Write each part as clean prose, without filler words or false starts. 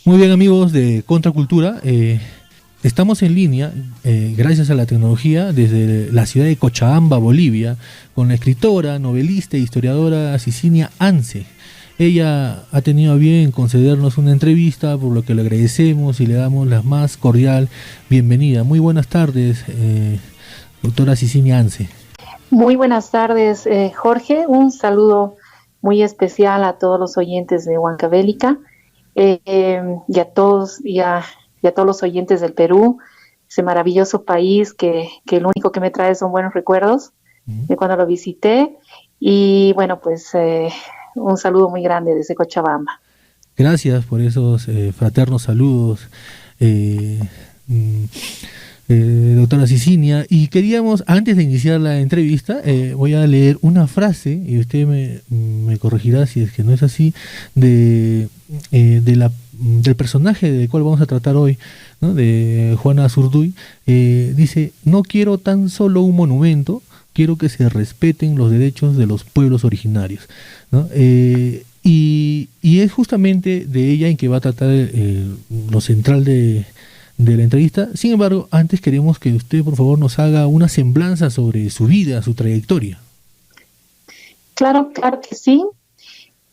Muy bien, amigos de Contracultura, estamos en línea, gracias a la tecnología, desde la ciudad de Cochabamba, Bolivia, con la escritora, novelista e historiadora Cicinia Ance. Ella ha tenido a bien concedernos una entrevista, por lo que le agradecemos y le damos la más cordial bienvenida. Muy buenas tardes, doctora Cicinia Ance. Muy buenas tardes, Jorge. Un saludo muy especial a todos los oyentes de Huancavelica y a todos los oyentes del Perú, ese maravilloso país que lo único que me trae son buenos recuerdos de cuando lo visité. Y bueno, pues un saludo muy grande desde Cochabamba. Gracias por esos fraternos saludos, doctora Cicinia. Y queríamos, antes de iniciar la entrevista, voy a leer una frase, y usted me corregirá si es que no es así, del personaje del cual vamos a tratar hoy, ¿no? De Juana Azurduy. Dice: no quiero tan solo un monumento, quiero que se respeten los derechos de los pueblos originarios, ¿no? Y es justamente de ella en que va a tratar lo central de la entrevista. Sin embargo, antes queremos que usted, por favor, nos haga una semblanza sobre su vida, su trayectoria. Claro que sí.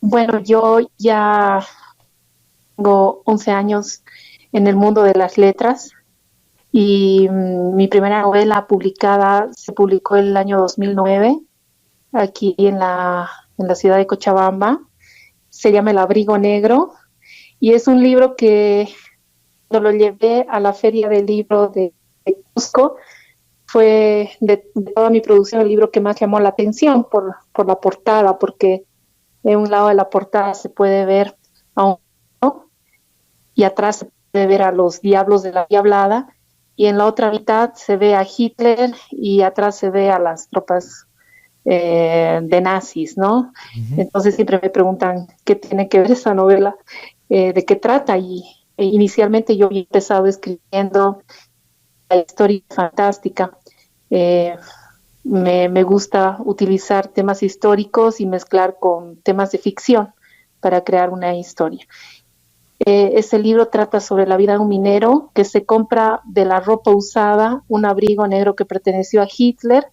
Bueno, yo ya tengo 11 años en el mundo de las letras y mi primera novela publicada se publicó el año 2009 aquí en la ciudad de Cochabamba. Se llama El Abrigo Negro y es un libro que cuando lo llevé a la Feria del Libro de Cusco fue de toda mi producción el libro que más llamó la atención por la portada, porque en un lado de la portada se puede ver a un niño y atrás se puede ver a los diablos de la Diablada, y en la otra mitad se ve a Hitler y atrás se ve a las tropas de nazis, ¿no? Uh-huh. Entonces siempre me preguntan qué tiene que ver esa novela, de qué trata, y inicialmente yo había empezado escribiendo la historia fantástica. Me gusta utilizar temas históricos y mezclar con temas de ficción para crear una historia. Ese libro trata sobre la vida de un minero que se compra de la ropa usada un abrigo negro que perteneció a Hitler.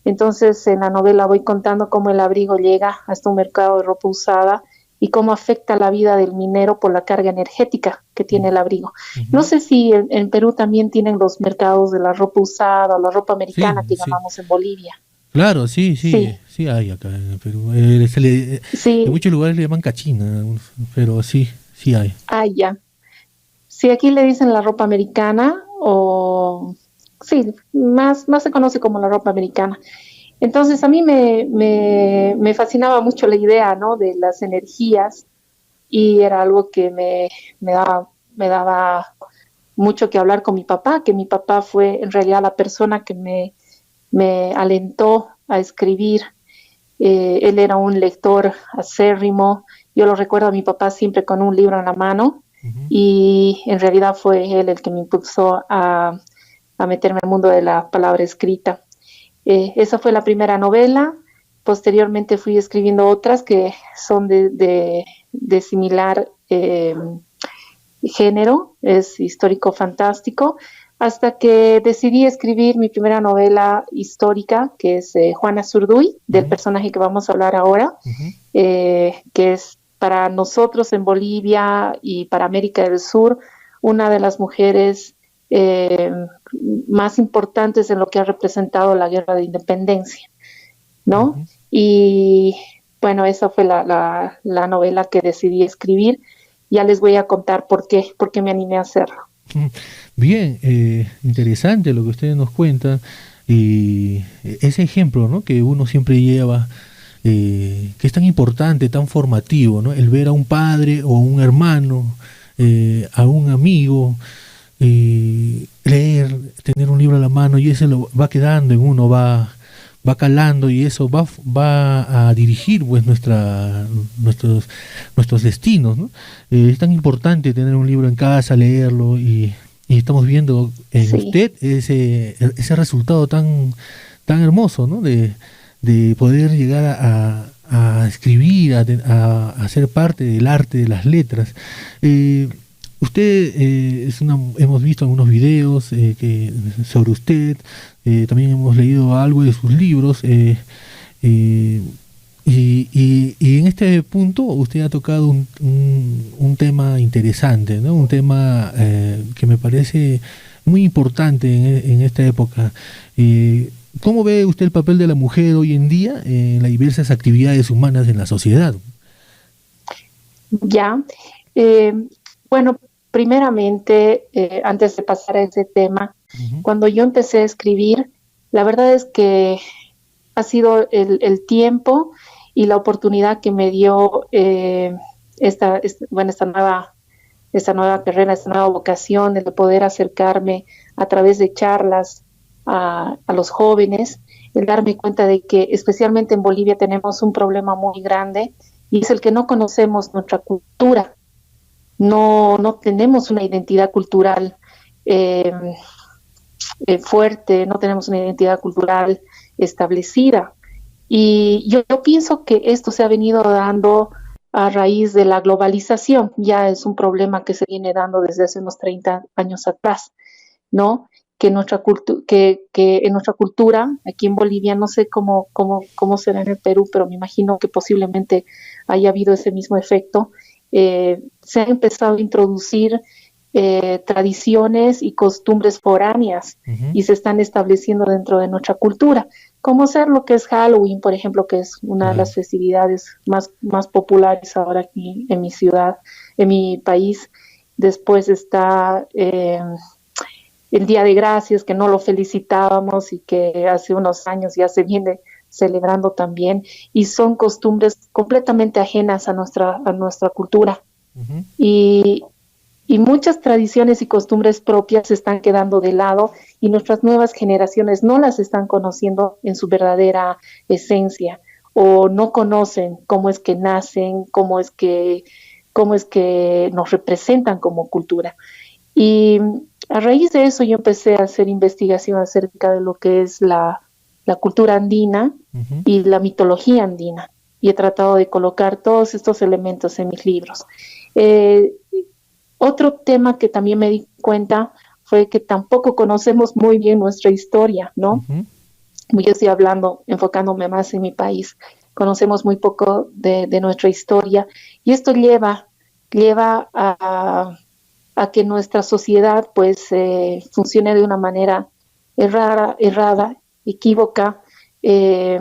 Entonces en la novela voy contando cómo el abrigo llega hasta un mercado de ropa usada y cómo afecta la vida del minero por la carga energética que tiene el abrigo. Uh-huh. No sé si en Perú también tienen los mercados de la ropa usada o la ropa americana, sí, que llamamos en Bolivia. Claro, sí hay acá en Perú. En muchos lugares le llaman cachina, pero sí hay. Ah, ya. Sí, aquí le dicen la ropa americana, o sí, más se conoce como la ropa americana. Entonces a mí me fascinaba mucho la idea, ¿no?, de las energías, y era algo que me daba mucho que hablar con mi papá, que mi papá fue en realidad la persona que me alentó a escribir. Él era un lector acérrimo. Yo lo recuerdo a mi papá siempre con un libro en la mano, uh-huh, y en realidad fue él el que me impulsó a meterme al mundo de la palabra escrita. Esa fue la primera novela. Posteriormente fui escribiendo otras que son de similar género, es histórico fantástico, hasta que decidí escribir mi primera novela histórica, que es Juana Azurduy, del personaje que vamos a hablar ahora, uh-huh, que es para nosotros en Bolivia y para América del Sur una de las mujeres más importantes en lo que ha representado la guerra de independencia, ¿no? Uh-huh. Y bueno, esa fue la novela que decidí escribir. Ya les voy a contar por qué me animé a hacerlo. Bien, interesante lo que ustedes nos cuentan, y ese ejemplo, ¿no?, que uno siempre lleva, que es tan importante, tan formativo, ¿no?, el ver a un padre o un hermano, a un amigo, leer, tener un libro a la mano, y ese lo va quedando en uno, va calando, y eso va a dirigir pues nuestros destinos, ¿no? Es tan importante tener un libro en casa, leerlo, y estamos viendo en usted ese resultado tan hermoso, ¿no?, de poder llegar a escribir, a ser parte del arte de las letras. usted hemos visto algunos videos sobre usted, también hemos leído algo de sus libros, y, y en este punto usted ha tocado un tema interesante, ¿no? Un tema que me parece muy importante en esta época. ¿Cómo ve usted el papel de la mujer hoy en día en las diversas actividades humanas en la sociedad? Ya, eh, bueno, primeramente, antes de pasar a ese tema, Ujú. cuando yo empecé a escribir, la verdad es que ha sido el tiempo y la oportunidad que me dio bueno, esta nueva carrera, esta nueva vocación de poder acercarme a través de charlas a los jóvenes, el darme cuenta de que especialmente en Bolivia tenemos un problema muy grande y es el que no conocemos nuestra cultura, no tenemos una identidad cultural eh, fuerte, no tenemos una identidad cultural establecida. Y yo pienso que esto se ha venido dando a raíz de la globalización, ya es un problema que se viene dando desde hace unos 30 años atrás, ¿no? Que en nuestra cultura, aquí en Bolivia, no sé cómo será en el Perú, pero me imagino que posiblemente haya habido ese mismo efecto, se han empezado a introducir tradiciones y costumbres foráneas Ujú. y se están estableciendo dentro de nuestra cultura, como ser lo que es Halloween, por ejemplo, que es una de Claro. las festividades más populares ahora aquí en mi ciudad, en mi país. Después está el Día de Gracias, que no lo felicitábamos y que hace unos años ya se viene celebrando también, y son costumbres completamente ajenas a nuestra cultura. Ujú. Y, y muchas tradiciones y costumbres propias se están quedando de lado y nuestras nuevas generaciones no las están conociendo en su verdadera esencia o no conocen cómo es que nacen, cómo es que nos representan como cultura. Y a raíz de eso yo empecé a hacer investigación acerca de lo que es la cultura andina Ujú. y la mitología andina. Y he tratado de colocar todos estos elementos en mis libros. Eh, Otro tema que también me di cuenta fue que tampoco conocemos muy bien nuestra historia, ¿no? Ujú. Yo estoy hablando, enfocándome más en mi país. Conocemos muy poco de nuestra historia y esto lleva a que nuestra sociedad pues funcione de una manera errada, equívoca. Eh,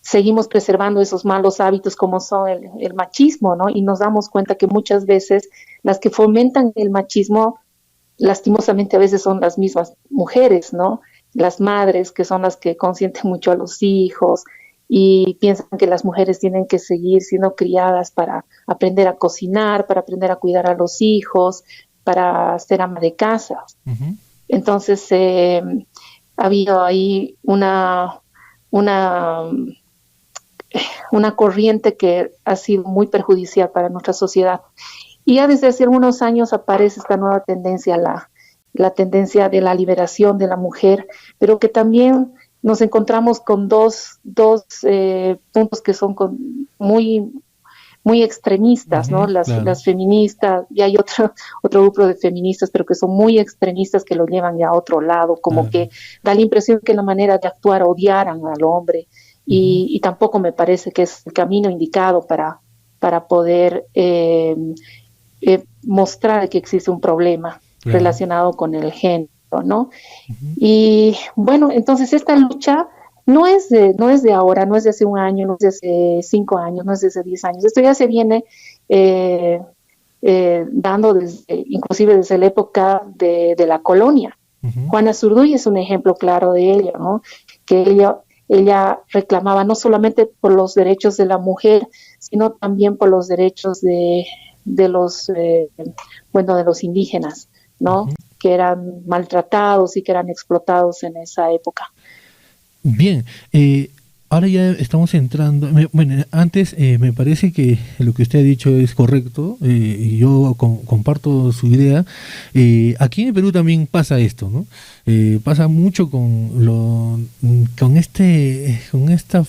Seguimos preservando esos malos hábitos como son el machismo, ¿no? Y nos damos cuenta que muchas veces las que fomentan el machismo, lastimosamente a veces son las mismas mujeres, ¿no? Las madres, que son las que consienten mucho a los hijos y piensan que las mujeres tienen que seguir siendo criadas para aprender a cocinar, para aprender a cuidar a los hijos, para ser ama de casa. Ujú. Entonces, ha habido ahí una una corriente que ha sido muy perjudicial para nuestra sociedad. Y ya desde hace algunos años aparece esta nueva tendencia, la tendencia de la liberación de la mujer, pero que también nos encontramos con dos puntos que son muy extremistas, ¿no? Ujú. Claro. Las feministas, y hay otro grupo de feministas, pero que son muy extremistas que lo llevan ya a otro lado, como Claro. que da la impresión que la manera de actuar odiaran al hombre, Ujú. y tampoco me parece que es el camino indicado para poder mostrar que existe un problema Claro. relacionado con el género, ¿no? Ujú. Y bueno, entonces esta lucha no es de ahora, no es de hace un año, no es de hace 5 años, no es de hace 10 años. Esto ya se viene eh, dando inclusive desde la época de la colonia. Ujú. Juana Zurduy es un ejemplo claro de ello, ¿no? Que ella reclamaba no solamente por los derechos de la mujer, sino también por los derechos de los, bueno, de los indígenas, ¿no? Ujú. Que eran maltratados y que eran explotados en esa época. Bien, ahora ya estamos entrando. Bueno, antes me parece que lo que usted ha dicho es correcto, y yo comparto su idea. Aquí en Perú también pasa esto, ¿no? Pasa mucho con con esta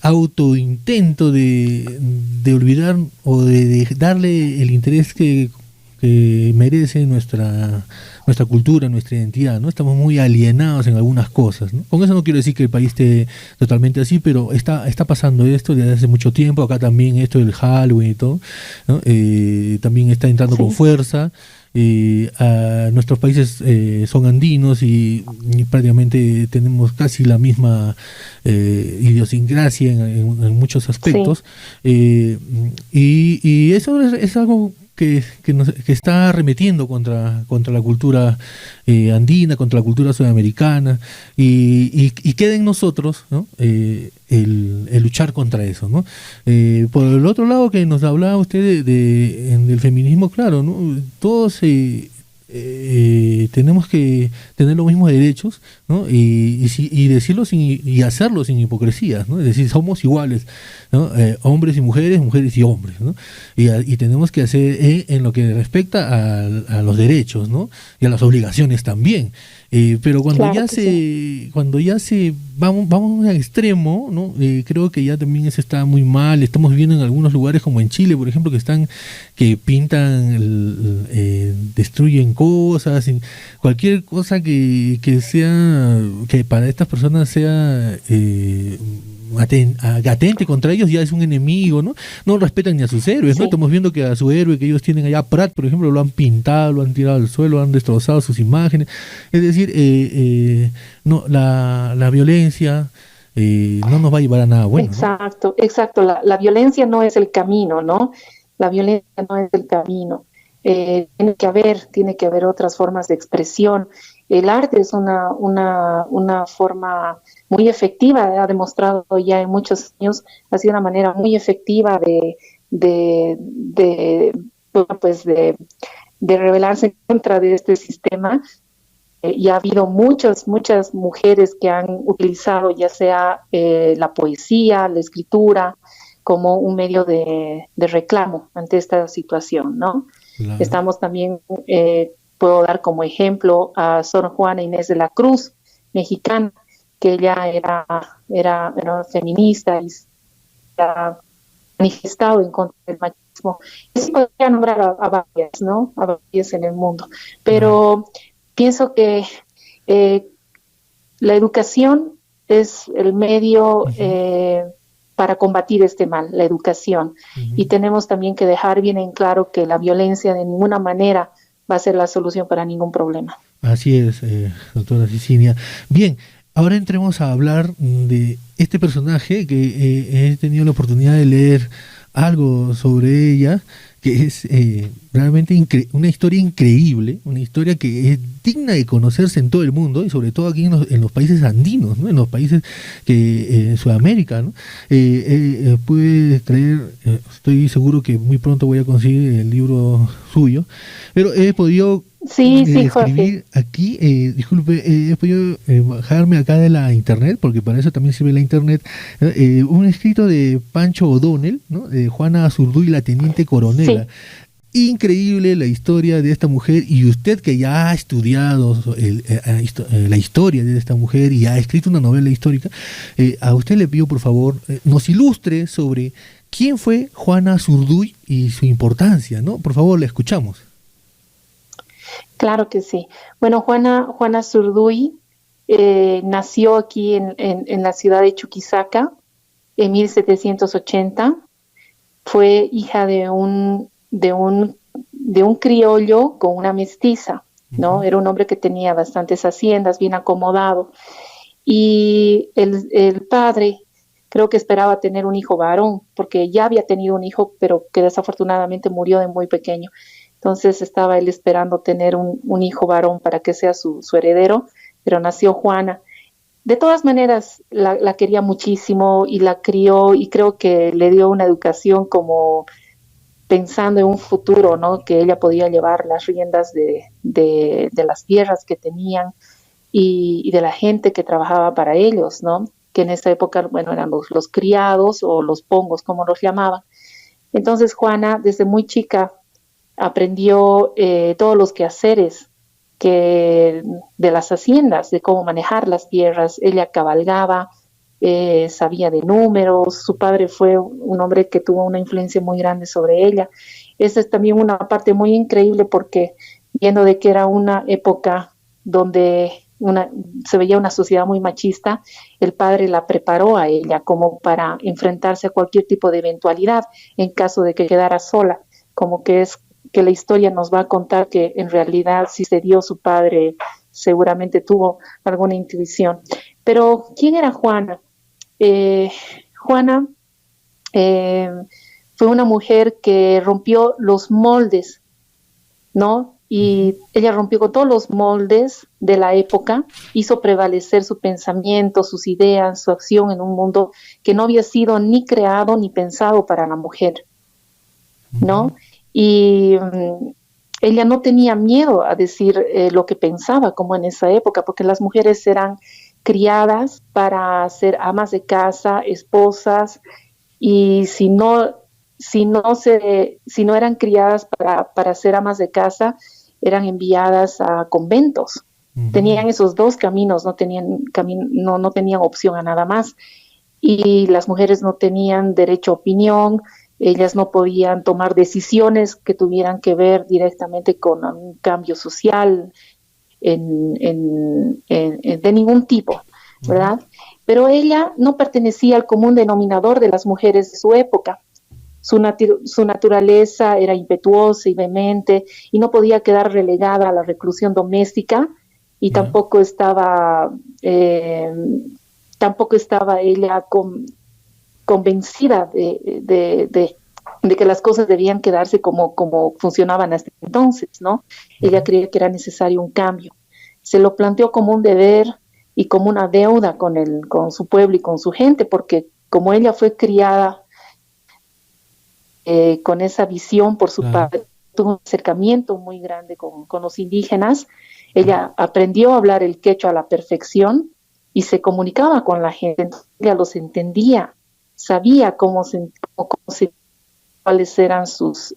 autointento de olvidar o de darle el interés que merece nuestra cultura, nuestra identidad, ¿no? Estamos muy alienados en algunas cosas, ¿no? Con eso no quiero decir que el país esté totalmente así, pero está pasando esto desde hace mucho tiempo, acá también esto del Halloween y todo, ¿no? También está entrando con fuerza. Nuestros países son andinos y prácticamente tenemos casi la misma idiosincrasia en muchos aspectos, y eso es algo que está arremetiendo contra la cultura andina, contra la cultura sudamericana, y queda en nosotros, ¿no? El luchar contra eso, ¿no? Por el otro lado, que nos hablaba usted del feminismo, claro, ¿no? Todos tenemos que tener los mismos derechos, ¿no? Y decirlo y hacerlo sin hipocresías, ¿no? Es decir, somos iguales, ¿no? Hombres y mujeres, mujeres y hombres, ¿no? Y tenemos que hacer en lo que respecta a los derechos, ¿no? Y a las obligaciones también. Pero cuando ya se vamos al extremo, ¿no? Creo que ya también eso está muy mal. Estamos viendo en algunos lugares como en Chile, por ejemplo, que pintan, destruyen cosas, cualquier cosa que sea, que para estas personas sea atente contra ellos, ya es un enemigo, ¿no? No respetan ni a sus héroes, ¿no? Estamos viendo que a su héroe que ellos tienen allá, Prat, por ejemplo, lo han pintado, lo han tirado al suelo, han destrozado sus imágenes. Es decir, no, la violencia no nos va a llevar a nada bueno, exacto, ¿no? Exacto. La violencia no es el camino, ¿no? La violencia no es el camino. Tiene que haber otras formas de expresión. El arte es una forma muy efectiva, ha demostrado ya en muchos años, ha sido una manera muy efectiva de rebelarse en contra de este sistema. Y ha habido muchas mujeres que han utilizado ya sea la poesía, la escritura, como un medio de reclamo ante esta situación, ¿no? Claro. Estamos también, puedo dar como ejemplo a Sor Juana Inés de la Cruz, mexicana, que ella era feminista y se ha manifestado en contra del machismo. Y sí podría nombrar a varias, ¿no? A varias en el mundo. Pero pienso que la educación es el medio para combatir este mal, la educación. Y tenemos también que dejar bien en claro que la violencia de ninguna manera va a ser la solución para ningún problema. Así es, doctora Cecilia. Bien, ahora entremos a hablar de este personaje que he tenido la oportunidad de leer algo sobre ella, que es realmente una historia increíble, una historia que es digna de conocerse en todo el mundo y sobre todo aquí en los países andinos, ¿no? En los países en Sudamérica, ¿no? Puedes creer, estoy seguro que muy pronto voy a conseguir el libro suyo, pero he podido escribir aquí, disculpe, he podido bajarme acá de la internet, porque para eso también sirve la internet, un escrito de Pancho O'Donnell, ¿no? De Juana Azurduy, la teniente coronela. Sí. Increíble la historia de esta mujer, y usted que ya ha estudiado la historia de esta mujer y ha escrito una novela histórica, a usted le pido por favor nos ilustre sobre quién fue Juana Azurduy y su importancia, ¿no? Por favor, le escuchamos. Claro que sí. Bueno, Juana Azurduy nació aquí en la ciudad de Chuquisaca en 1780. Fue hija de un criollo con una mestiza, ¿no? Era un hombre que tenía bastantes haciendas, bien acomodado. Y el padre creo que esperaba tener un hijo varón, porque ya había tenido un hijo, pero que desafortunadamente murió de muy pequeño. Entonces estaba él esperando tener un hijo varón para que sea su heredero, pero nació Juana. De todas maneras, la quería muchísimo y la crió, y creo que le dio una educación como pensando en un futuro, ¿no? Que ella podía llevar las riendas de las tierras que tenían y de la gente que trabajaba para ellos, ¿no? Que en esta época, bueno, eran los criados o los pongos, como los llamaban. Entonces Juana, desde muy chica, aprendió todos los quehaceres de las haciendas, de cómo manejar las tierras. Ella cabalgaba, sabía de números, su padre fue un hombre que tuvo una influencia muy grande sobre ella. Esa es también una parte muy increíble porque viendo de que era una época donde se veía una sociedad muy machista, el padre la preparó a ella como para enfrentarse a cualquier tipo de eventualidad en caso de que quedara sola, como que es que la historia nos va a contar que en realidad si se dio su padre seguramente tuvo alguna intuición. Pero, ¿quién era Juana? Juana eh, fue una mujer que rompió los moldes, ¿no? Y ella rompió con todos los moldes de la época, hizo prevalecer su pensamiento, sus ideas, su acción en un mundo que no había sido ni creado ni pensado para la mujer, ¿no? Y ella no tenía miedo a decir lo que pensaba, como en esa época, porque las mujeres eran criadas para ser amas de casa, esposas, y si no eran criadas para ser amas de casa, eran enviadas a conventos. Tenían esos dos caminos, no tenían opción a nada más. Y las mujeres no tenían derecho a opinión, ellas no podían tomar decisiones que tuvieran que ver directamente con un cambio social de ningún tipo, ¿verdad? Pero ella no pertenecía al común denominador de las mujeres de su época. Su naturaleza era impetuosa y vehemente y no podía quedar relegada a la reclusión doméstica y eh, tampoco estaba ella convencida de que las cosas debían quedarse como funcionaban hasta entonces, ¿no? Ella creía que era necesario un cambio. Se lo planteó como un deber y como una deuda con su pueblo y con su gente, porque como ella fue criada con esa visión por su padre, tuvo un acercamiento muy grande con los indígenas. Ella aprendió a hablar el quechua a la perfección y se comunicaba con la gente, ella los entendía, sabía cuáles eran sus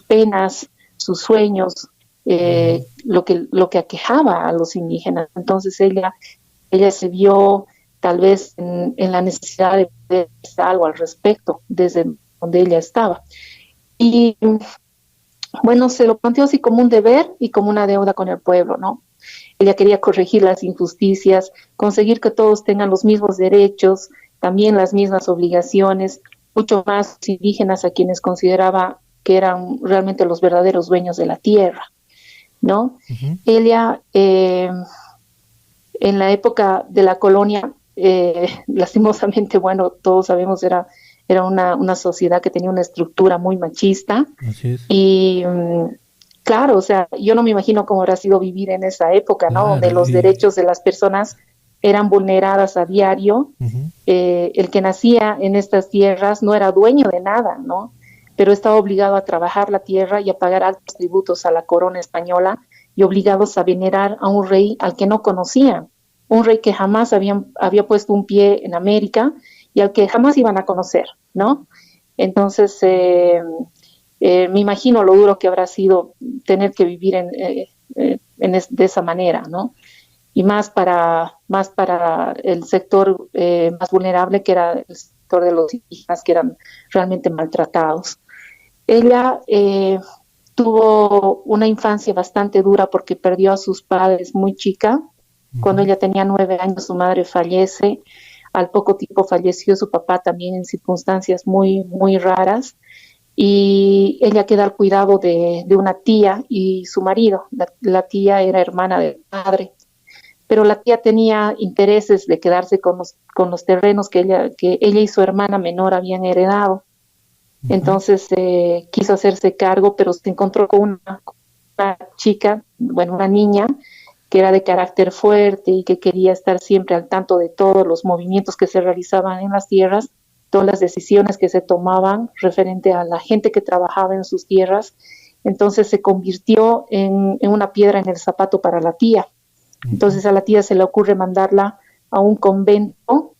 penas, sus sueños, lo que aquejaba a los indígenas. Entonces ella se vio tal vez en la necesidad de hacer algo al respecto desde donde ella estaba. Y bueno, se lo planteó así como un deber y como una deuda con el pueblo, ¿no? Ella quería corregir las injusticias, conseguir que todos tengan los mismos derechos, también las mismas obligaciones, mucho más indígenas a quienes consideraba que eran realmente los verdaderos dueños de la tierra, ¿no? Ella, en la época de la colonia, lastimosamente, bueno, todos sabemos, era una sociedad que tenía una estructura muy machista. Así es. Y claro, o sea, yo no me imagino cómo habrá sido vivir en esa época, ¿no? Claro, Donde los derechos de las personas eran vulneradas a diario. El que nacía en estas tierras no era dueño de nada, ¿no? Pero estaba obligado a trabajar la tierra y a pagar altos tributos a la corona española y obligados a venerar a un rey al que no conocían, un rey que jamás había puesto un pie en América y al que jamás iban a conocer, ¿no? Entonces, me imagino lo duro que habrá sido tener que vivir de esa manera, ¿no? Y más para el sector más vulnerable, que era el sector de los indígenas, que eran realmente maltratados. Ella tuvo una infancia bastante dura porque perdió a sus padres muy chica. Cuando ella tenía 9 años, su madre fallece. Al poco tiempo falleció su papá también en circunstancias muy, muy raras. Y ella queda al cuidado de una tía y su marido. La tía era hermana del padre, pero la tía tenía intereses de quedarse con los terrenos que ella y su hermana menor habían heredado. Entonces quiso hacerse cargo, pero se encontró con una chica, bueno, una niña, que era de carácter fuerte y que quería estar siempre al tanto de todos los movimientos que se realizaban en las tierras, todas las decisiones que se tomaban referente a la gente que trabajaba en sus tierras. Entonces se convirtió en una piedra en el zapato para la tía. Entonces a la tía se le ocurre mandarla a un convento,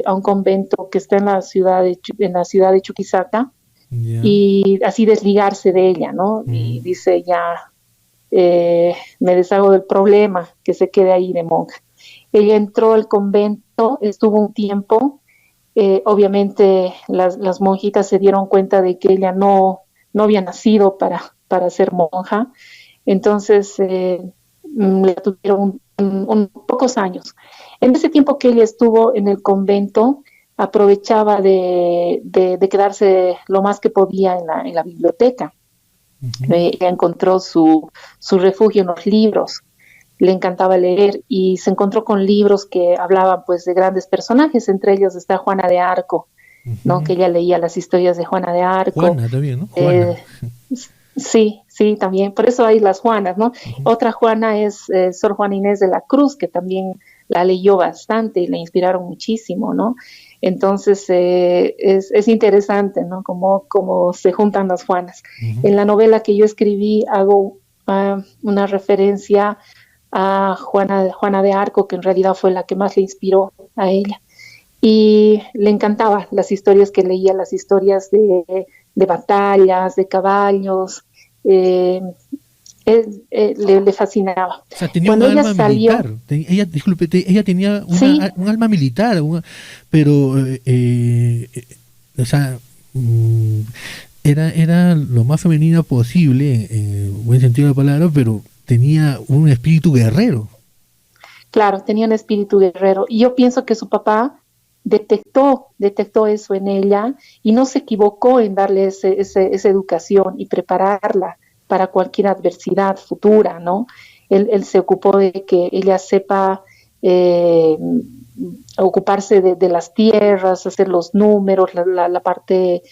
a un convento que está en la ciudad de Chuquisaca, y así desligarse de ella, ¿no? Y dice ya, me deshago del problema, que se quede ahí de monja. Ella entró al convento, estuvo un tiempo. Obviamente las monjitas se dieron cuenta de que ella no había nacido para ser monja, entonces la tuvieron pocos años. En ese tiempo que ella estuvo en el convento, aprovechaba de quedarse lo más que podía en la biblioteca. Ella encontró su refugio en los libros, le encantaba leer y se encontró con libros que hablaban pues de grandes personajes, entre ellos está Juana de Arco, ¿no? Que ella leía las historias de Juana de Arco. Juana también, ¿no? eh, Juana. sí, sí, también, por eso hay las Juanas, ¿no? Otra Juana es Sor Juana Inés de la Cruz, que también la leyó bastante y le inspiraron muchísimo, ¿no? Entonces es interesante, ¿no? Cómo se juntan las Juanas. En la novela que yo escribí hago una referencia a Juana de Arco, que en realidad fue la que más le inspiró a ella. Y le encantaban las historias que leía, las historias de batallas, de caballos, eh, le fascinaba. O sea, tenía un Cuando ella alma salió, militar. Ella, disculpe, ella tenía sí, un alma militar, pero, o sea, era lo más femenina posible, en buen sentido de la palabra, pero tenía un espíritu guerrero. claro, tenía un espíritu guerrero. Y yo pienso que su papá detectó eso en ella y no se equivocó en darle esa educación y prepararla para cualquier adversidad futura, ¿no? Él se ocupó de que ella sepa eh, ocuparse de las tierras, hacer los números, la parte,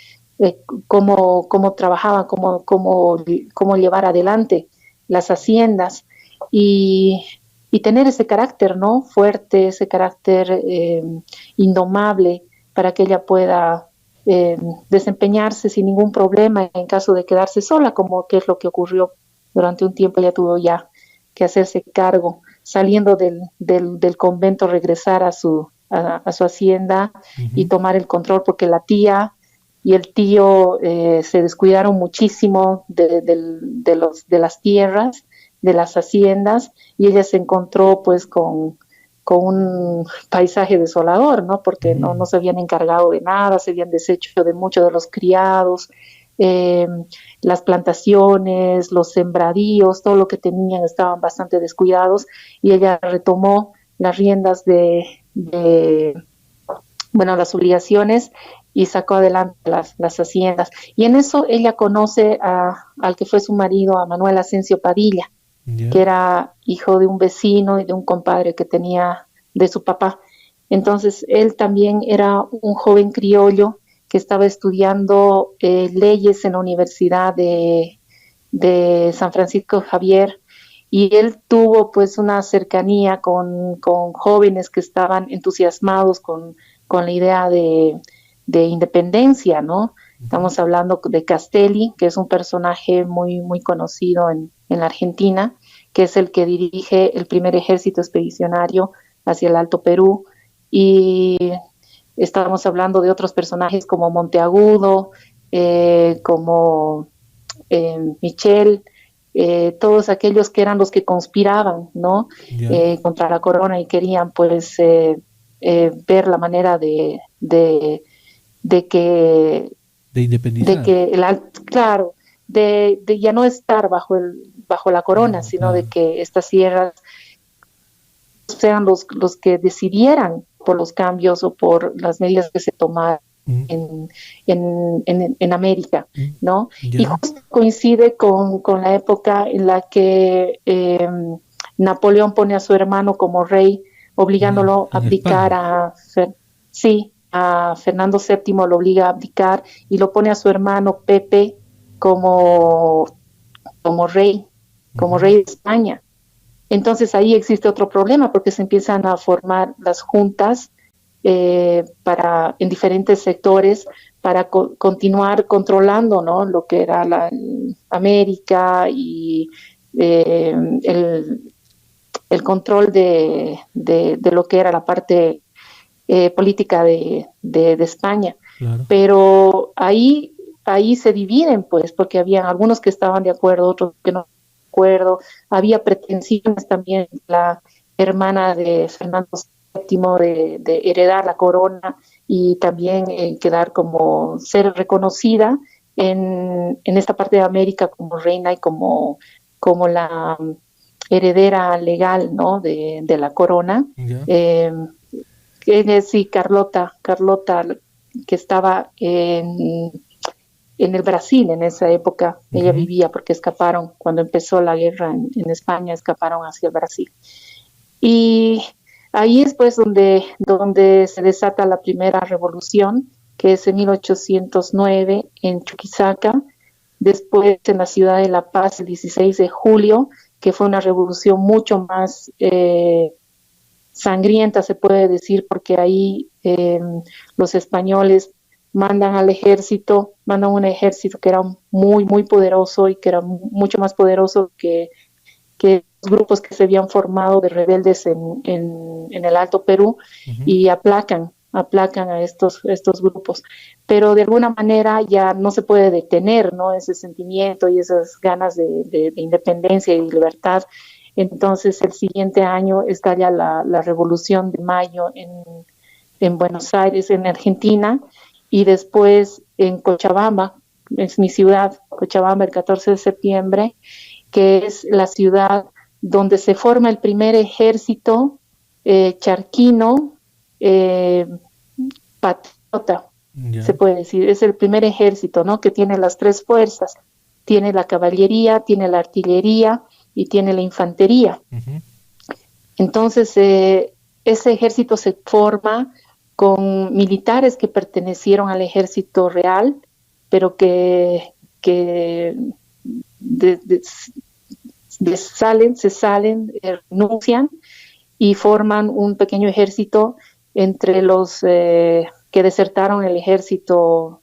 cómo trabajaban, cómo llevar adelante las haciendas. Y y tener ese carácter, ¿no? Fuerte, ese carácter indomable para que ella pueda desempeñarse sin ningún problema en caso de quedarse sola, como que es lo que ocurrió durante un tiempo. Ella tuvo ya que hacerse cargo, saliendo del convento, regresar a su hacienda y tomar el control, porque la tía y el tío se descuidaron muchísimo de las tierras, de las haciendas, y ella se encontró pues con un paisaje desolador, ¿no? Porque no se habían encargado de nada, se habían deshecho de muchos de los criados, eh, las plantaciones, los sembradíos, todo lo que tenían estaban bastante descuidados, y ella retomó las riendas bueno, las obligaciones y sacó adelante las haciendas. Y en eso ella conoce al que fue su marido, a Manuel Asensio Padilla, ¿Ya? que era hijo de un vecino y de un compadre que tenía de su papá. Entonces, él también era un joven criollo que estaba estudiando leyes en la Universidad de San Francisco Javier, y él tuvo pues una cercanía con jóvenes que estaban entusiasmados con la idea de independencia, ¿no? Estamos hablando de Castelli, que es un personaje muy conocido en la Argentina, que es el que dirige el primer ejército expedicionario hacia el Alto Perú. Y estábamos hablando de otros personajes como Monteagudo, como Michel, todos aquellos que eran los que conspiraban, ¿no? ¿Ya? Contra la corona y querían pues ver la manera de que De de independizar. que claro, de ya no estar bajo la corona, Claro, sino de claro. que estas sierras sean los que decidieran por los cambios o por las medidas que se tomaran Mm, en América, mm, ¿no? Y ¿Ya? justo coincide con la época en la que Napoleón pone a su hermano como rey, obligándolo a En abdicar España. sí, a Fernando VII lo obliga a abdicar y lo pone a su hermano Pepe como, como rey, como Ujú. rey de España. Entonces ahí existe otro problema porque se empiezan a formar las juntas en diferentes sectores para continuar controlando, ¿no? Lo que era América y eh, el, el, control de lo que era la parte política de España. Claro. Pero ahí se dividen, pues, porque había algunos que estaban de acuerdo, otros que no de acuerdo, había pretensiones también hermana de Fernando VII, de heredar la corona y también quedar como ser reconocida en esta parte de América como reina y como la heredera legal, ¿no? de la corona. Ya. Sí, Carlota, que estaba en el Brasil en esa época. Ella Ujú. vivía porque escaparon, cuando empezó la guerra en España, escaparon hacia el Brasil. Y ahí es pues donde se desata la primera revolución, que es en 1809 en Chuquisaca, después en la ciudad de La Paz el 16 de julio, que fue una revolución mucho más sangrienta, se puede decir, porque ahí los españoles mandan un ejército que era muy, muy poderoso y que era mucho más poderoso que los grupos que se habían formado de rebeldes en el Alto Perú, Ujú. y aplacan a estos grupos. Pero de alguna manera ya no se puede detener, ¿no? Ese sentimiento y esas ganas de independencia y libertad. Entonces el siguiente año estalla la Revolución de Mayo en Buenos Aires, en Argentina, y después en Cochabamba, es mi ciudad, Cochabamba, el 14 de septiembre, que es la ciudad donde se forma el primer ejército charquino eh, patriota, se Ya. puede decir. Es el primer ejército, ¿no? Que tiene las tres fuerzas. Tiene la caballería, tiene la artillería y tiene la infantería. Ujú. Entonces, ese ejército se forma con militares que pertenecieron al ejército real, pero que de, de, se salen, renuncian y forman un pequeño ejército entre los que desertaron el ejército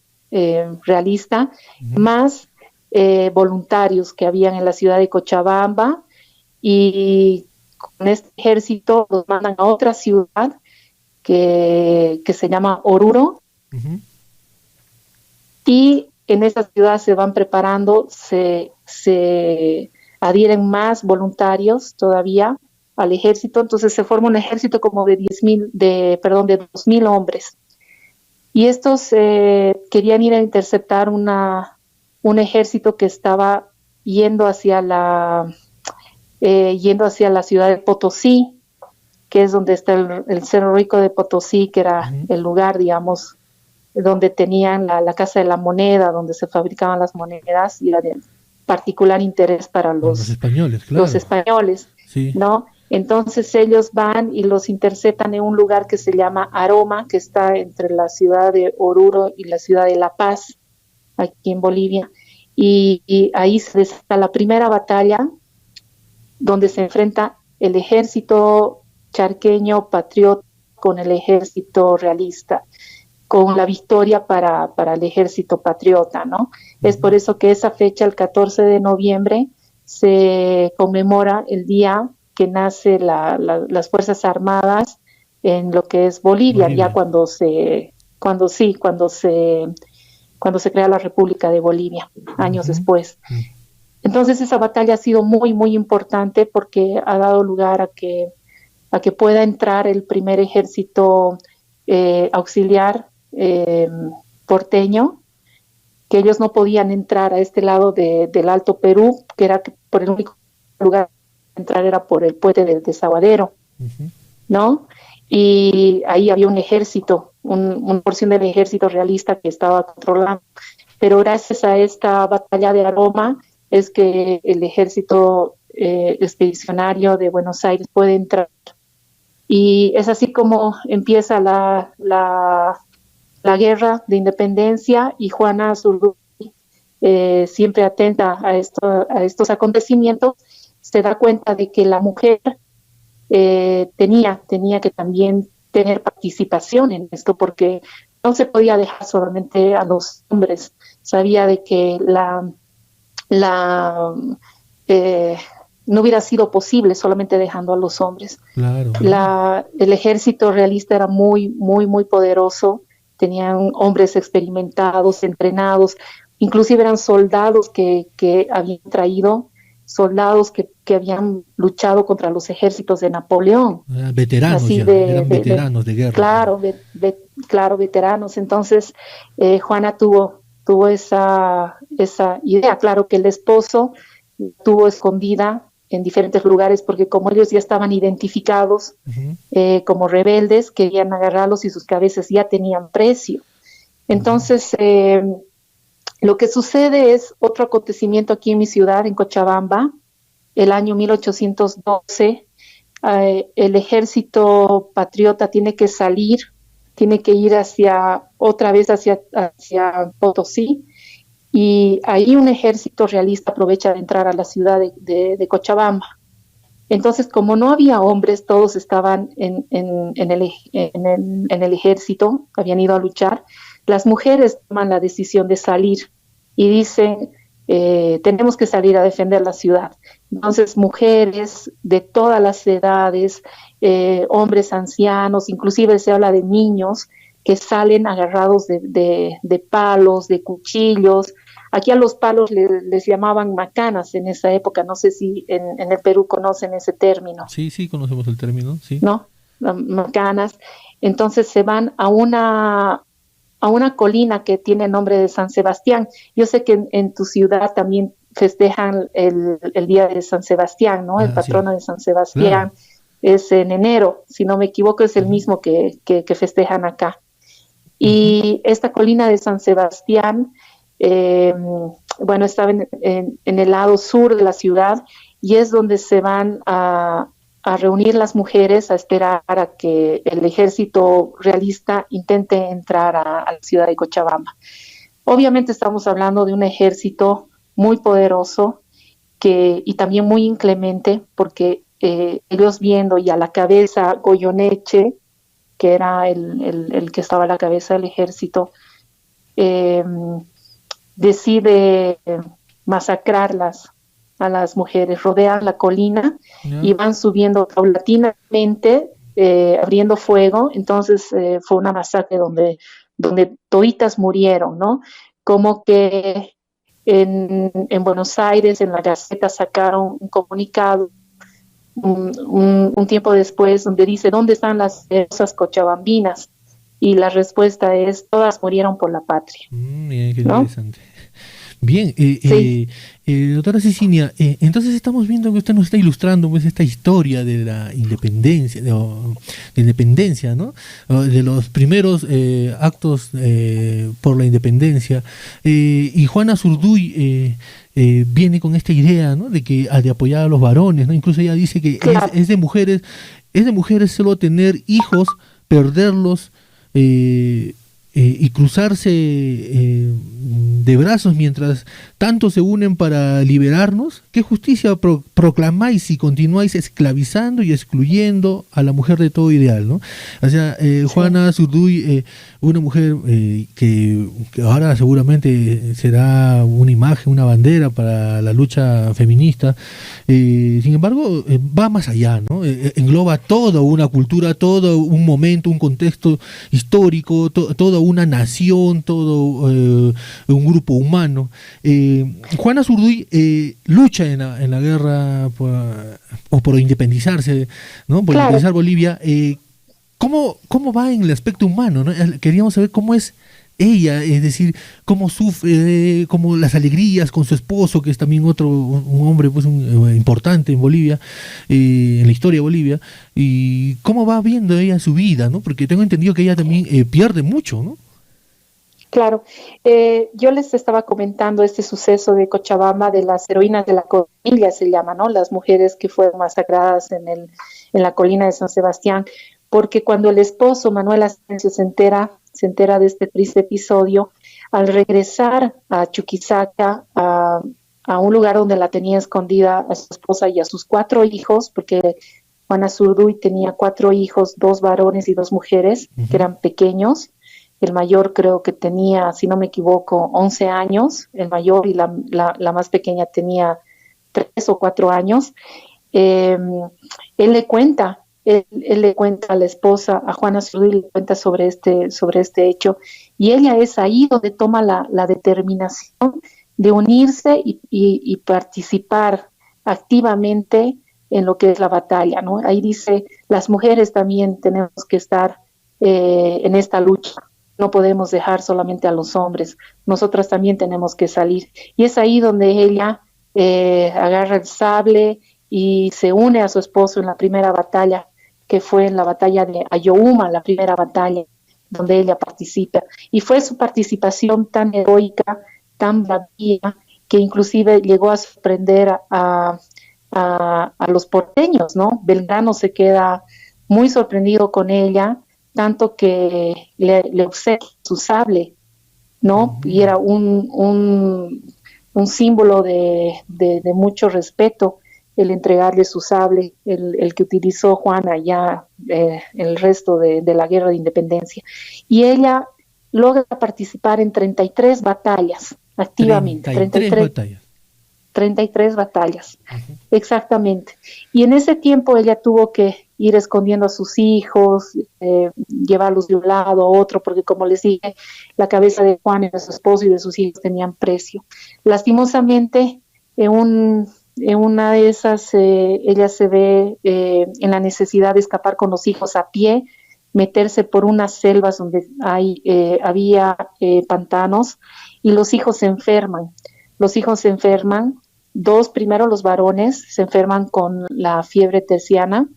realista, Ujú. más voluntarios que habían en la ciudad de Cochabamba, y con este ejército los mandan a otra ciudad que se llama Oruro, Ujú. y en esa ciudad se van preparando, se adhieren más voluntarios todavía al ejército, entonces se forma un ejército como de 10.000, de 2.000 hombres. Y estos querían ir a interceptar un ejército que estaba yendo yendo hacia la ciudad de Potosí, que es donde está el Cerro Rico de Potosí, que era Ujú. el lugar, digamos, donde tenían la Casa de la Moneda, donde se fabricaban las monedas, y era de particular interés para Para los españoles, los claro. españoles, Sí. ¿no? Entonces ellos van y los interceptan en un lugar que se llama Aroma, que está entre la ciudad de Oruro y la ciudad de La Paz, aquí en Bolivia, y ahí se desata la primera batalla donde se enfrenta el ejército charqueño patriota con el ejército realista, con la victoria para el ejército patriota, ¿no? Es Ujú. por eso que esa fecha, el 14 de noviembre, se conmemora el día que nace las Fuerzas Armadas en lo que es Bolivia, ya Bolivia. cuando se crea la República de Bolivia, años Ujú. después. Mm. Entonces esa batalla ha sido muy, muy importante porque ha dado lugar a que pueda entrar el primer ejército auxiliar porteño, que ellos no podían entrar a este lado del Alto Perú, que era que por el único lugar de entrar era por el puente del Desaguadero, Ujú. ¿no? Y ahí había un ejército, una porción del ejército realista que estaba controlando. Pero gracias a esta batalla de Aroma es que el ejército expedicionario de Buenos Aires puede entrar. Y es así como empieza la guerra de independencia, y Juana Azurduy, siempre atenta a estos acontecimientos, se da cuenta de que la mujer tenía que también tener participación en esto, porque no se podía dejar solamente a los hombres. Sabía de que la eh, no hubiera sido posible solamente dejando a los hombres. Claro, ¿no? El ejército realista era muy, muy, muy poderoso, tenían hombres experimentados, entrenados, inclusive eran soldados que habían traído soldados que habían luchado contra los ejércitos de Napoleón. Veteranos Así ya, eran veteranos de guerra. Claro, claro, veteranos. Entonces, Juana tuvo esa idea. Claro que el esposo tuvo escondida en diferentes lugares porque como ellos ya estaban identificados como rebeldes, querían agarrarlos y sus cabezas ya tenían precio. Entonces, lo que sucede es otro acontecimiento aquí en mi ciudad, en Cochabamba, el año 1812. El ejército patriota tiene que salir, tiene que ir otra vez hacia Potosí, y ahí un ejército realista aprovecha de entrar a la ciudad de Cochabamba. Entonces, como no había hombres, todos estaban en el ejército, habían ido a luchar, las mujeres toman la decisión de salir y dicen, tenemos que salir a defender la ciudad. Entonces, mujeres de todas las edades, hombres ancianos, inclusive se habla de niños que salen agarrados de palos, de cuchillos. Aquí a los palos les llamaban macanas en esa época. No sé si en el Perú conocen ese término. Sí, sí, conocemos el término, sí. ¿No? Macanas. Entonces se van a una colina que tiene el nombre de San Sebastián. Yo sé que en tu ciudad también festejan el día de San Sebastián, ¿no? El patrono de San Sebastián, claro, es en enero, si no me equivoco, es el mismo que festejan acá. Y esta colina de San Sebastián, bueno, estaba en el lado sur de la ciudad y es donde se van a reunir las mujeres a esperar a que el ejército realista intente entrar a la ciudad de Cochabamba. Obviamente estamos hablando de un ejército muy poderoso y también muy inclemente, porque ellos viendo y a la cabeza Goyeneche, que era el que estaba a la cabeza del ejército, decide masacrarlas a las mujeres, rodean la colina y van subiendo paulatinamente, abriendo fuego. Entonces fue una masacre donde toditas murieron, ¿no? Como que en Buenos Aires, en la Gaceta, sacaron un comunicado un tiempo después donde dice, ¿dónde están las hermosas cochabambinas? Y la respuesta es, todas murieron por la patria. Qué interesante. ¿No? Bien, sí. Doctora Cecilia, entonces estamos viendo que usted nos está ilustrando pues esta historia de la independencia, de independencia, ¿no? De los primeros actos por la independencia. Y Juana Zurduy viene con esta idea, ¿no? De que de apoyar a los varones, ¿no? Incluso ella dice que claro, es de mujeres solo tener hijos, perderlos, y cruzarse de brazos mientras tantos se unen para liberarnos. ¿Qué justicia proclamáis si continuáis esclavizando y excluyendo a la mujer de todo ideal, ¿no? O sea, Juana Zurduy, una mujer que ahora seguramente será una imagen, una bandera para la lucha feminista, sin embargo va más allá, ¿no? Engloba toda una cultura, todo un momento, un contexto histórico, toda una nación, todo un grupo humano. Juana Zurduy lucha en la guerra por independizarse, ¿no? Por independizar Bolivia. ¿Cómo va en el aspecto humano, ¿no? Queríamos saber cómo es ella, es decir, cómo sufre, cómo las alegrías con su esposo, que es también un hombre pues importante en Bolivia, en la historia de Bolivia, y cómo va viendo ella su vida, ¿no? Porque tengo entendido que ella también pierde mucho, ¿no? Claro, yo les estaba comentando este suceso de Cochabamba, de las heroínas de la colina, se llama, ¿no? Las mujeres que fueron masacradas en la colina de San Sebastián, porque cuando el esposo, Manuel Asensio, se entera de este triste episodio, al regresar a Chuquisaca, a un lugar donde la tenía escondida a su esposa y a sus 4 hijos, porque Juana Zurduy tenía 4 hijos, 2 varones y 2 mujeres, que eran pequeños. El mayor creo que tenía, si no me equivoco, 11 años, el mayor, y la más pequeña tenía 3 o 4 años. Él le cuenta a la esposa, a Juana Zurduy, le cuenta sobre este hecho, y ella es ahí donde toma la determinación de unirse y participar activamente en lo que es la batalla, ¿no? Ahí dice, las mujeres también tenemos que estar en esta lucha, no podemos dejar solamente a los hombres, nosotras también tenemos que salir. Y es ahí donde ella agarra el sable y se une a su esposo en la primera batalla, que fue en la batalla de Ayohuma, la primera batalla donde ella participa. Y fue su participación tan heroica, tan bravía, que inclusive llegó a sorprender a los porteños, ¿no? Belgrano se queda muy sorprendido con ella, tanto que le obsequia su sable, ¿no? Y era un símbolo de mucho respeto el entregarle su sable, el que utilizó Juana ya el resto de la guerra de independencia. Y ella logra participar en 33 batallas activamente, 33 batallas. 33 batallas, Uh-huh. exactamente. Y en ese tiempo ella tuvo que ir escondiendo a sus hijos, llevarlos de un lado a otro, porque como les dije, la cabeza de Juan y de su esposo y de sus hijos tenían precio. Lastimosamente, en una de esas, ella se ve en la necesidad de escapar con los hijos a pie, meterse por unas selvas donde había pantanos, y los hijos se enferman. Los hijos se enferman, dos, primero los varones, se enferman con la fiebre terciana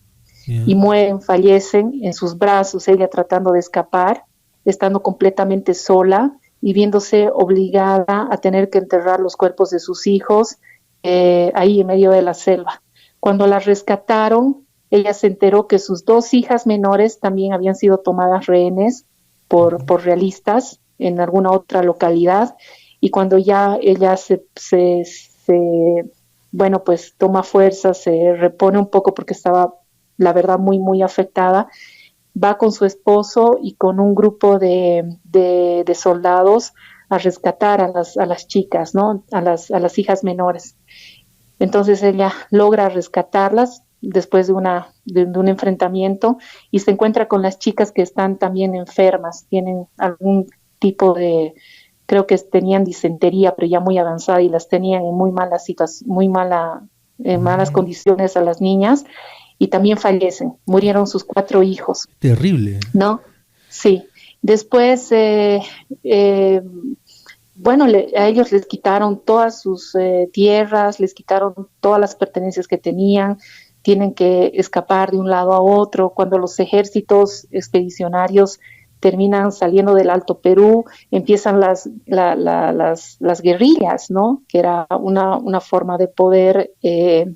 y mueren, fallecen en sus brazos, ella tratando de escapar, estando completamente sola y viéndose obligada a tener que enterrar los cuerpos de sus hijos ahí en medio de la selva. Cuando la rescataron, ella se enteró que sus dos hijas menores también habían sido tomadas rehenes por realistas en alguna otra localidad, y cuando ya ella bueno, pues toma fuerza, se repone un poco porque estaba, la verdad, muy, muy afectada, va con su esposo y con un grupo de soldados a rescatar a las chicas, ¿no? A las hijas menores. Entonces ella logra rescatarlas después de un enfrentamiento, y se encuentra con las chicas que están también enfermas, tienen algún tipo de, creo que tenían disentería, pero ya muy avanzada, y las tenían en muy mala situación, malas condiciones a las niñas, y también fallecen, murieron sus 4 hijos. Terrible. ¿No? Sí. Después, bueno, a ellos les quitaron todas sus tierras, les quitaron todas las pertenencias que tenían, tienen que escapar de un lado a otro. Cuando los ejércitos expedicionarios terminan saliendo del Alto Perú, empiezan las guerrillas, ¿no? Que era una forma de poder eh,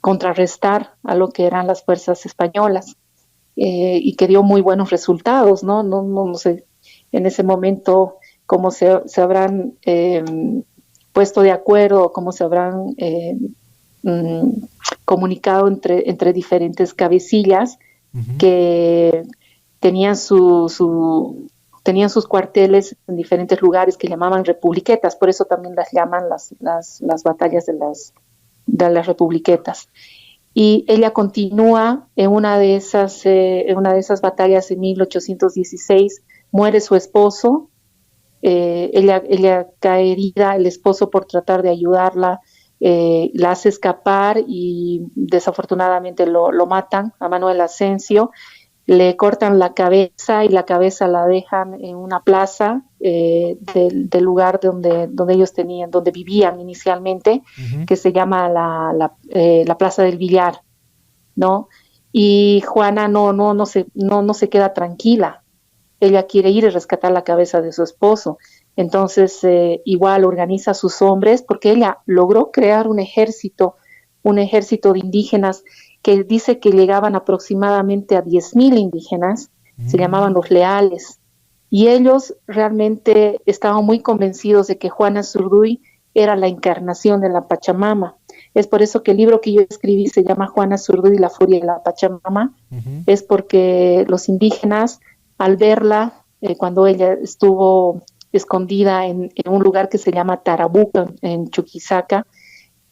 contrarrestar a lo que eran las fuerzas españolas, y que dio muy buenos resultados, ¿no? No sé en ese momento cómo se habrán puesto de acuerdo, cómo se habrán comunicado entre diferentes cabecillas que tenían tenían sus cuarteles en diferentes lugares que llamaban republiquetas, por eso también las llaman las batallas de las republiquetas. Y ella continúa en una de esas batallas en 1816, muere su esposo, ella cae herida, el esposo, por tratar de ayudarla, la hace escapar y desafortunadamente lo matan a Manuel Asensio, le cortan la cabeza y la cabeza la dejan en una plaza del lugar donde ellos donde vivían inicialmente, que se llama la Plaza del Villar, ¿no? Y Juana no se queda tranquila, ella quiere ir y rescatar la cabeza de su esposo. Entonces igual organiza a sus hombres, porque ella logró crear un ejército de indígenas que dice que llegaban aproximadamente a 10,000 indígenas, se llamaban los leales, y ellos realmente estaban muy convencidos de que Juana Zurduy era la encarnación de la Pachamama. Es por eso que el libro que yo escribí se llama Juana Zurduy, la furia de la Pachamama, es porque los indígenas, al verla, cuando ella estuvo escondida en un lugar que se llama Tarabuca, en Chuquisaca,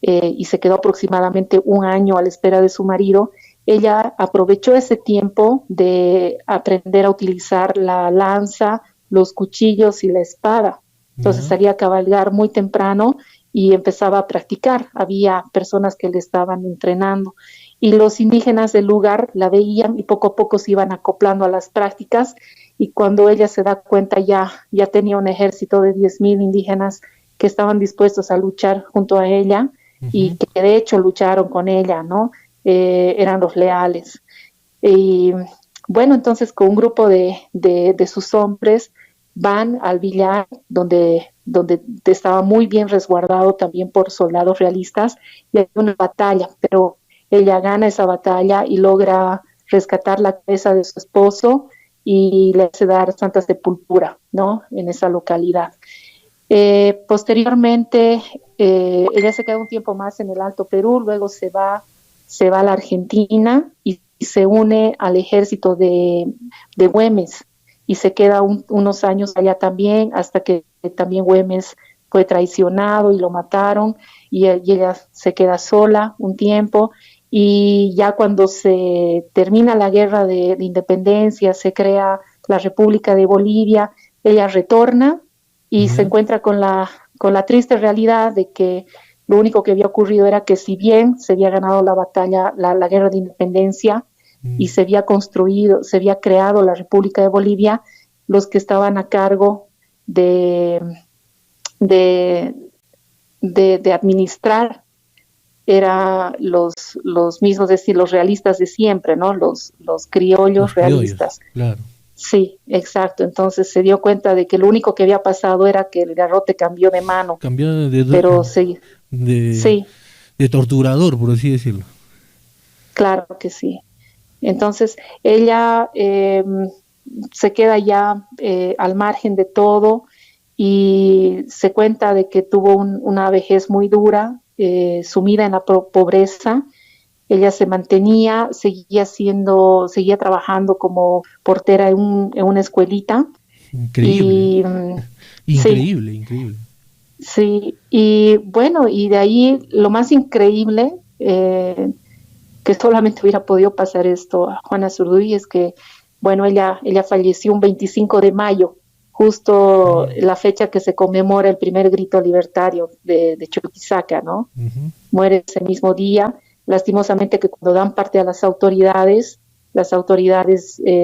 y se quedó aproximadamente un año a la espera de su marido, ella aprovechó ese tiempo de aprender a utilizar la lanza, los cuchillos y la espada. Entonces salía a cabalgar muy temprano y empezaba a practicar. Había personas que le estaban entrenando y los indígenas del lugar la veían y poco a poco se iban acoplando a las prácticas y cuando ella se da cuenta ya tenía un ejército de 10.000 indígenas que estaban dispuestos a luchar junto a ella y Ujú. que de hecho lucharon con ella, ¿no? Eran los leales. Y bueno, entonces con un grupo de sus hombres van al billar donde estaba muy bien resguardado también por soldados realistas y hay una batalla, pero ella gana esa batalla y logra rescatar la cabeza de su esposo y le hace dar santa sepultura, ¿no? En esa localidad. Posteriormente, ella se queda un tiempo más en el Alto Perú, luego se va a la Argentina y se une al ejército de Güemes y se queda unos años allá también, hasta que también Güemes fue traicionado y lo mataron y ella se queda sola un tiempo y ya cuando se termina la guerra de independencia, se crea la República de Bolivia, ella retorna y se Ya. encuentra con la triste realidad de que lo único que había ocurrido era que si bien se había ganado la batalla, la guerra de independencia y Mm. se había construido, se había creado la República de Bolivia, los que estaban a cargo de, de, de administrar eran los mismos, es decir, los realistas de siempre, ¿no? Los criollos Los criollos, realistas. claro. Sí, exacto. Entonces se dio cuenta de que lo único que había pasado era que el garrote cambió de mano, Cambió pero sí, de, sí, de torturador, por así decirlo. claro que sí. Entonces ella se queda ya al margen de todo y se cuenta de que tuvo una vejez muy dura, sumida en la pobreza. Ella se mantenía, seguía trabajando como portera en una escuelita Increíble, y sí, increíble, increíble. sí, y bueno, y de ahí lo más increíble, que solamente hubiera podido pasar esto a Juana Zurduy, es que, bueno, ella falleció un 25 de mayo, justo Mm. la fecha que se conmemora el primer grito libertario de Chuquisaca, ¿no? Ujú. Muere ese mismo día. Lastimosamente que cuando dan parte a las autoridades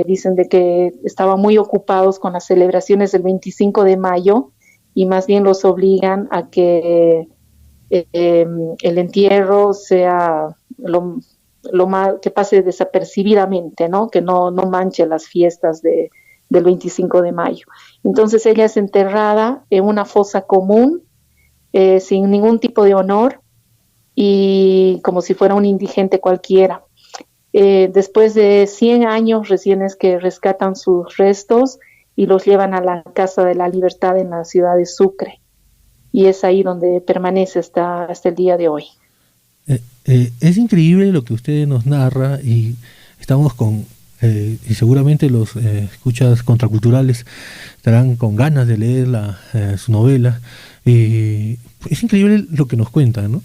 dicen de que estaban muy ocupados con las celebraciones del 25 de mayo y más bien los obligan a que el entierro sea lo más, que pase desapercibidamente, ¿no? Que no manche las fiestas del 25 de mayo. Entonces ella es enterrada en una fosa común, sin ningún tipo de honor y como si fuera un indigente cualquiera. Después de 100 años recién es que rescatan sus restos y los llevan a la Casa de la Libertad en la ciudad de Sucre. Y es ahí donde permanece hasta el día de hoy. Es increíble lo que usted nos narra y estamos y seguramente los escuchas contraculturales estarán con ganas de leer su novela. Es increíble lo que nos cuenta, ¿no?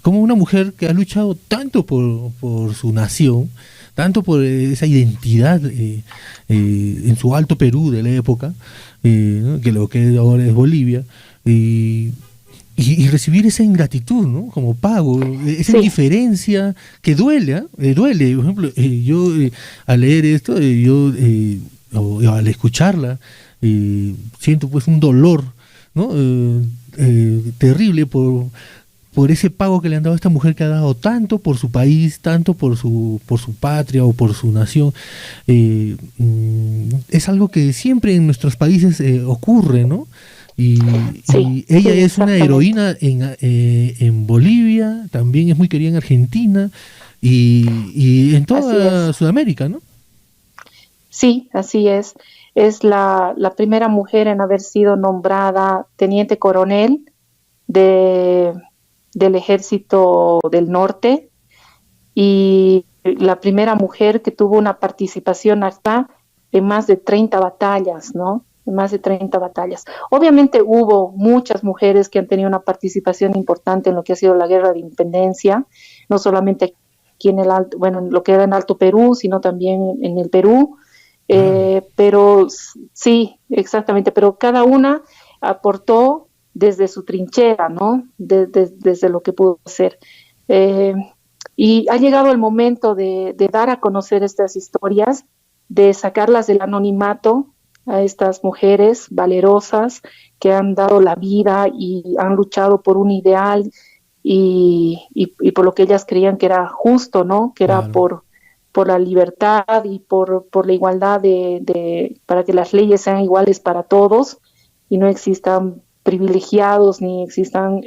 Como una mujer que ha luchado tanto por su nación, tanto por esa identidad en su Alto Perú de la época, ¿no? Que lo que ahora es Bolivia, y y recibir esa ingratitud, ¿no? Como pago, esa Sí, indiferencia que duele, ¿ah? Duele. Por ejemplo, yo al leer esto, o al escucharla, siento pues un dolor, ¿no? Terrible por ese pago que le han dado a esta mujer que ha dado tanto por su país, tanto por su patria o por su nación. Es algo que siempre en nuestros países ocurre, ¿no? Y, sí, y sí, ella es una exactamente. heroína en Bolivia, también es muy querida en Argentina y en Así es. toda Sudamérica, ¿no? Sí, así es. Es la primera mujer en haber sido nombrada teniente coronel de, del Ejército del Norte y la primera mujer que tuvo una participación activa en más de 30 batallas, ¿no? En más de 30 batallas. Obviamente hubo muchas mujeres que han tenido una participación importante en lo que ha sido la guerra de independencia, no solamente aquí en el Alto, bueno, en lo que era en Alto Perú, sino también en el Perú. Claro. Pero sí, exactamente, pero cada una aportó desde su trinchera, ¿no? Desde lo que pudo hacer. Eh, y ha llegado el momento de dar a conocer estas historias, de sacarlas del anonimato a estas mujeres valerosas que han dado la vida y han luchado por un ideal y por lo que ellas creían que era justo, ¿no? Que era Claro. por la libertad y por la igualdad para que las leyes sean iguales para todos y no existan privilegiados ni existan,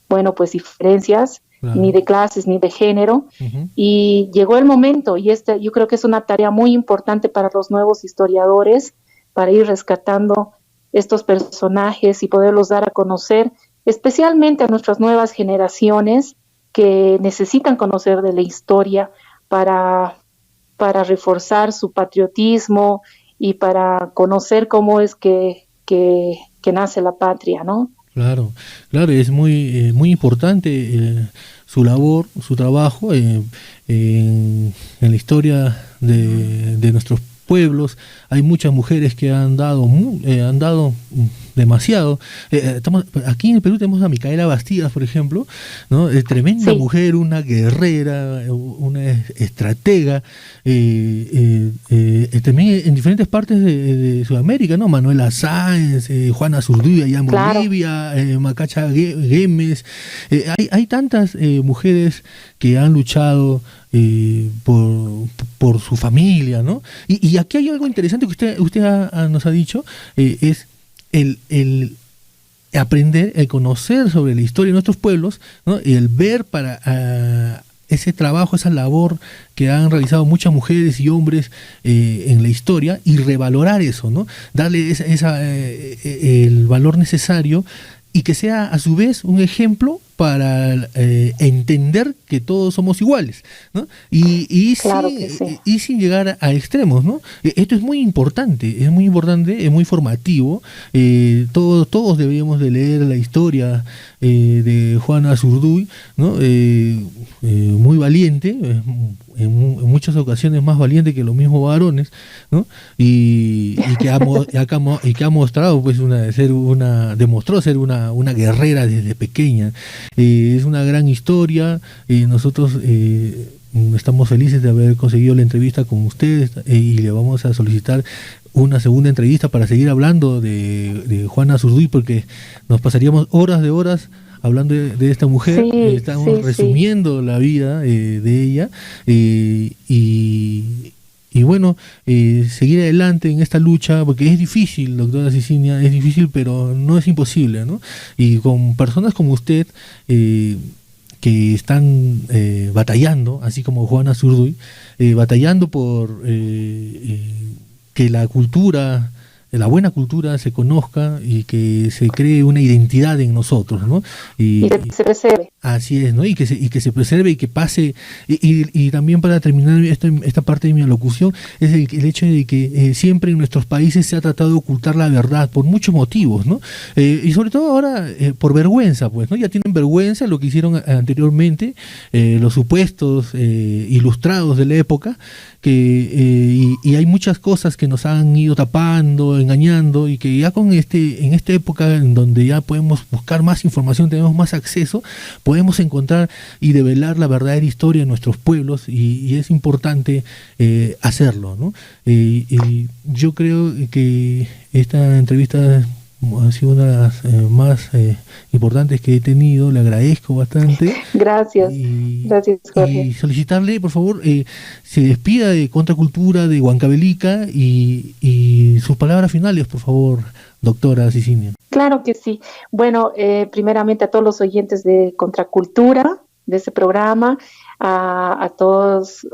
bueno, pues diferencias ni Claro. de clases ni de género. Ujú. Y llegó el momento, y yo creo que es una tarea muy importante para los nuevos historiadores, para ir rescatando estos personajes y poderlos dar a conocer, especialmente a nuestras nuevas generaciones que necesitan conocer de la historia para, para reforzar su patriotismo y para conocer cómo es que nace la patria, ¿no? Claro, claro, es muy importante su labor, su trabajo en la historia de nuestros pueblos. Hay muchas mujeres que han dado demasiado. Aquí en el Perú tenemos a Micaela Bastidas, por ejemplo, ¿no? Tremenda Sí, mujer, una guerrera, una estratega, también en diferentes partes de Sudamérica, ¿no? Manuela Sáenz, Juana Zurduy allá en claro. Bolivia, Macacha Güemes. Hay tantas mujeres que han luchado por su familia, ¿no? Y aquí hay algo interesante que nos ha dicho, es el aprender, el conocer sobre la historia de nuestros pueblos, ¿no? Y el ver para ese trabajo, esa labor que han realizado muchas mujeres y hombres en la historia y revalorar eso, ¿no? Darle el valor necesario y que sea a su vez un ejemplo para entender que todos somos iguales, ¿no? Claro que sí. Y sin llegar a extremos, ¿no? Esto es muy importante, es muy formativo. Todos deberíamos de leer la historia de Juana Zurduy, ¿no? Muy valiente, en muchas ocasiones más valiente que los mismos varones, ¿no? Y que ha mostrado, pues, demostró ser una guerrera desde pequeña. Es una gran historia. Nosotros estamos felices de haber conseguido la entrevista con ustedes y le vamos a solicitar una segunda entrevista para seguir hablando de Juana Zurduy, porque nos pasaríamos horas de horas hablando de esta mujer. Sí, Estamos sí, sí. resumiendo la vida de ella, y bueno, seguir adelante en esta lucha, porque es difícil, doctora Cecilia, es difícil, pero no es imposible, ¿no? Y con personas como usted, que están batallando, así como Juana Zurduy, batallando por que la cultura, la buena cultura se conozca y que se cree una identidad en nosotros, ¿no? Y que se preserve. Así es, ¿no? Y que se preserve y que pase. Y también para terminar esta parte de mi alocución, es el hecho de que siempre en nuestros países se ha tratado de ocultar la verdad por muchos motivos, ¿no? Y sobre todo ahora por vergüenza, pues, ¿no? Ya tienen vergüenza lo que hicieron anteriormente, los supuestos ilustrados de la época, y hay muchas cosas que nos han ido tapando, engañando, y que ya en esta época en donde ya podemos buscar más información, tenemos más acceso, podemos encontrar y develar la verdadera historia de nuestros pueblos, y es importante hacerlo, ¿no? Y yo creo que esta entrevista ha sido una de las más importantes que he tenido. Le agradezco bastante Gracias. y, Gracias, Jorge. y solicitarle, por favor, se despida de Contracultura, de Huancavelica, y sus palabras finales, por favor, doctora Cecilia. Claro que sí. Bueno, primeramente a todos los oyentes de Contracultura, de este programa, a todos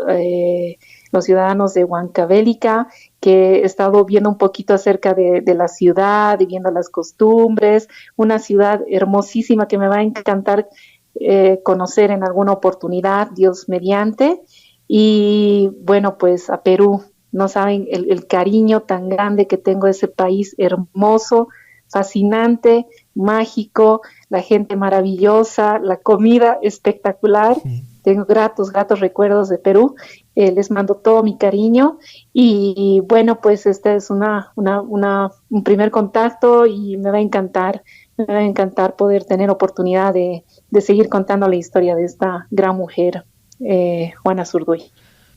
los ciudadanos de Huancavelica, que he estado viendo un poquito acerca de la ciudad y viendo las costumbres, una ciudad hermosísima que me va a encantar conocer en alguna oportunidad, Dios mediante. Y bueno, pues a Perú, no saben el cariño tan grande que tengo a ese país hermoso, fascinante, mágico, la gente maravillosa, la comida espectacular. Tengo gratos recuerdos de Perú. Les mando todo mi cariño y bueno, pues este es un primer contacto y me va a Me va a encantar poder tener oportunidad de seguir contando la historia de esta gran mujer, Juana Zurduy.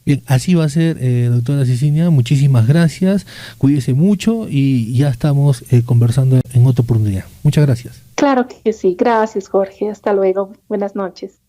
Bien, así va a ser, doctora Cecilia. Muchísimas gracias. Cuídese mucho y ya estamos conversando en otra oportunidad. Muchas gracias. Claro que sí. Gracias, Jorge. Hasta luego. Buenas noches.